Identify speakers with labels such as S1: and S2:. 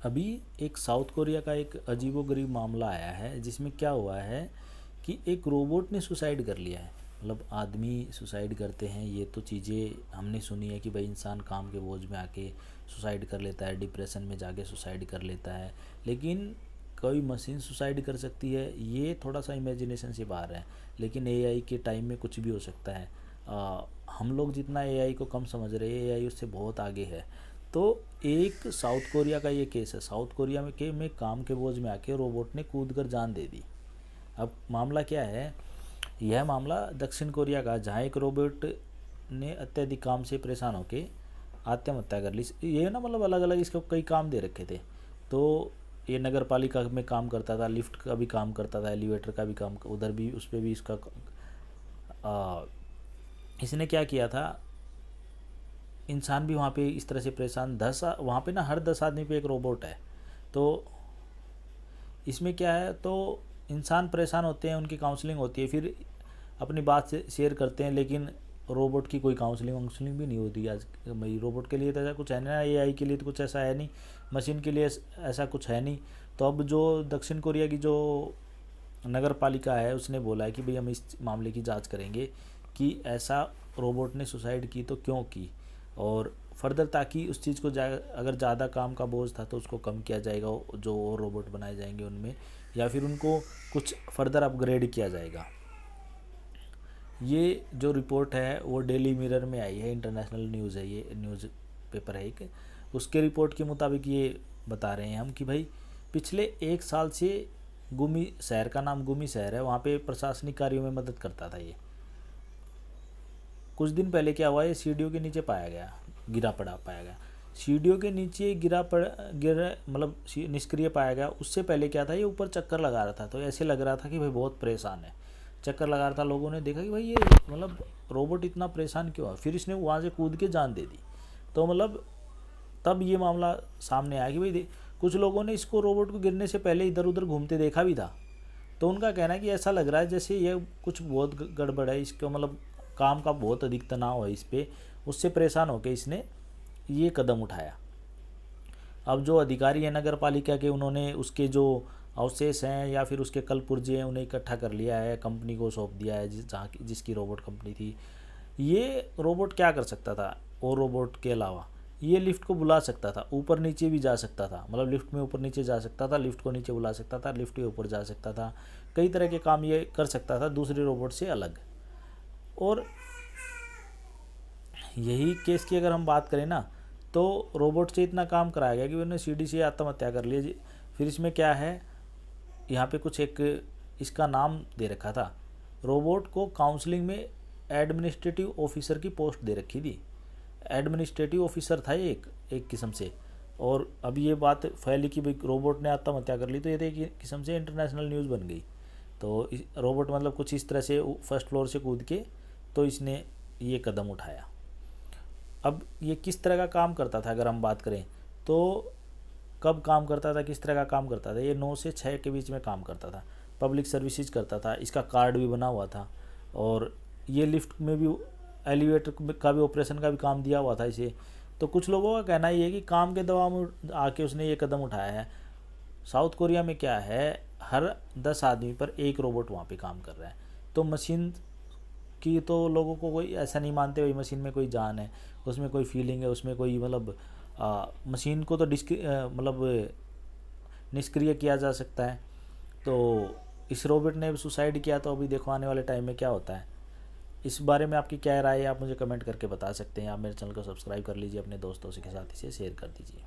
S1: अभी एक south Korea का एक अजीबोगरीब मामला आया है जिसमें क्या हुआ है कि एक रोबोट ने सुसाइड कर लिया है। मतलब आदमी सुसाइड करते हैं, ये तो चीज़ें हमने सुनी है कि भाई इंसान काम के बोझ में आके सुसाइड कर लेता है, डिप्रेशन में जाके सुसाइड कर लेता है। लेकिन कोई मशीन सुसाइड कर सकती है, ये थोड़ा सा इमेजिनेशन से बाहर है। लेकिन एआई के टाइम में कुछ भी हो सकता है। हम लोग जितना एआई को कम समझ रहे हैं, एआई उससे बहुत आगे है। तो एक साउथ कोरिया का ये केस है। साउथ कोरिया में काम के बोझ में आके रोबोट ने कूद कर जान दे दी। अब मामला क्या है, यह मामला दक्षिण कोरिया का, जहाँ एक रोबोट ने अत्यधिक काम से परेशान होकर आत्महत्या कर ली। ये ना मतलब अलग अलग इसको कई काम दे रखे थे। तो ये नगर पालिका में काम करता था, लिफ्ट का भी काम करता था, एलिवेटर का भी काम, उधर भी उस पर भी इसका इसने क्या किया था, इंसान भी वहाँ पे इस तरह से परेशान, वहाँ पे ना हर 10 आदमी पे एक रोबोट है। तो इसमें क्या है, तो इंसान परेशान होते हैं, उनकी काउंसलिंग होती है, फिर अपनी बात से शेयर करते हैं। लेकिन रोबोट की कोई काउंसलिंग वाउंसलिंग भी नहीं होती आज। भाई रोबोट के लिए तो ऐसा कुछ है ना, एआई के लिए तो कुछ ऐसा है नहीं, मशीन के लिए ऐसा कुछ है नहीं। तो अब जो दक्षिण कोरिया की जो नगर पालिका है उसने बोला है कि भाई हम इस मामले की जांच करेंगे कि ऐसा रोबोट ने सुसाइड की तो क्यों की, और फर्दर ताकि उस चीज़ को अगर ज़्यादा काम का बोझ था तो उसको कम किया जाएगा, जो और रोबोट बनाए जाएंगे उनमें, या फिर उनको कुछ फर्दर अपग्रेड किया जाएगा। ये जो रिपोर्ट है वो डेली मिरर में आई है, इंटरनेशनल न्यूज़ है, ये न्यूज़ पेपर है एक। उसके रिपोर्ट के मुताबिक ये बता रहे हैं हम कि भाई पिछले 1 साल से गुमी शहर, का नाम गुमी शहर है, वहाँ पे प्रशासनिक कार्यों में मदद करता था ये। कुछ दिन पहले क्या हुआ, ये सीढ़ियों के नीचे पाया गया, गिरा पड़ा पाया गया। सीढ़ियों के नीचे गिर मतलब निष्क्रिय पाया गया। उससे पहले क्या था, ये ऊपर चक्कर लगा रहा था, तो ऐसे लग रहा था कि भाई बहुत परेशान है, चक्कर लगा रहा था। लोगों ने देखा कि भाई ये मतलब रोबोट इतना परेशान क्यों है, फिर इसने वहाँ से कूद के जान दे दी। तो मतलब तब ये मामला सामने आया कि भाई कुछ लोगों ने इसको, रोबोट को गिरने से पहले इधर उधर घूमते देखा भी था। तो उनका कहना है कि ऐसा लग रहा है जैसे ये कुछ बहुत गड़बड़ है, इसको मतलब काम का बहुत अधिक तनाव है इस पर, उससे परेशान होकर इसने ये कदम उठाया। अब जो अधिकारी हैं नगर पालिका के, उन्होंने उसके जो अवशेष हैं या फिर उसके कल पुर्जे हैं उन्हें इकट्ठा कर लिया है, कंपनी को सौंप दिया है, जिसकी रोबोट कंपनी थी। ये रोबोट क्या कर सकता था, और रोबोट के अलावा ये लिफ्ट को बुला सकता था, ऊपर नीचे भी जा सकता था, मतलब लिफ्ट में ऊपर नीचे जा सकता था, लिफ्ट को नीचे बुला सकता था, लिफ्ट के ऊपर जा सकता था, कई तरह के काम ये कर सकता था दूसरे रोबोट से अलग। और यही केस की अगर हम बात करें ना, तो रोबोट से इतना काम कराया गया कि उन्होंने सीढ़ी से आत्महत्या कर ली। फिर इसमें क्या है, यहाँ पे कुछ एक इसका नाम दे रखा था, रोबोट को काउंसलिंग में एडमिनिस्ट्रेटिव ऑफिसर की पोस्ट दे रखी थी। एडमिनिस्ट्रेटिव ऑफिसर था ये एक किस्म से। और अब ये बात फैली कि भाई रोबोट ने आत्महत्या कर ली, तो ये तो एक किस्म से इंटरनेशनल न्यूज़ बन गई। तो रोबोट मतलब कुछ इस तरह से फर्स्ट फ्लोर से कूद के तो इसने ये कदम उठाया। अब ये किस तरह का काम करता था अगर हम बात करें, तो कब काम करता था, किस तरह का काम करता था, ये 9 से 6 के बीच में काम करता था, पब्लिक सर्विसेज करता था, इसका कार्ड भी बना हुआ था। और ये लिफ्ट में भी, एलिवेटर का भी, ऑपरेशन का भी काम दिया हुआ था इसे। तो कुछ लोगों का कहना ये है कि काम के दबाव में आके उसने ये कदम उठाया है। साउथ कोरिया में क्या है, हर 10 आदमी पर एक रोबोट वहाँ पे काम कर रहा है। तो मशीन की तो लोगों को कोई ऐसा नहीं मानते भाई मशीन में कोई जान है, उसमें कोई फीलिंग है, उसमें कोई मतलब मशीन को तो मतलब निष्क्रिय किया जा सकता है। तो इस रोबोट ने सुसाइड किया, तो अभी देखो आने वाले टाइम में क्या होता है। इस बारे में आपकी क्या राय है, आप मुझे कमेंट करके बता सकते हैं। आप मेरे चैनल को सब्सक्राइब कर लीजिए, अपने दोस्तों के साथ इसे शेयर कर दीजिए।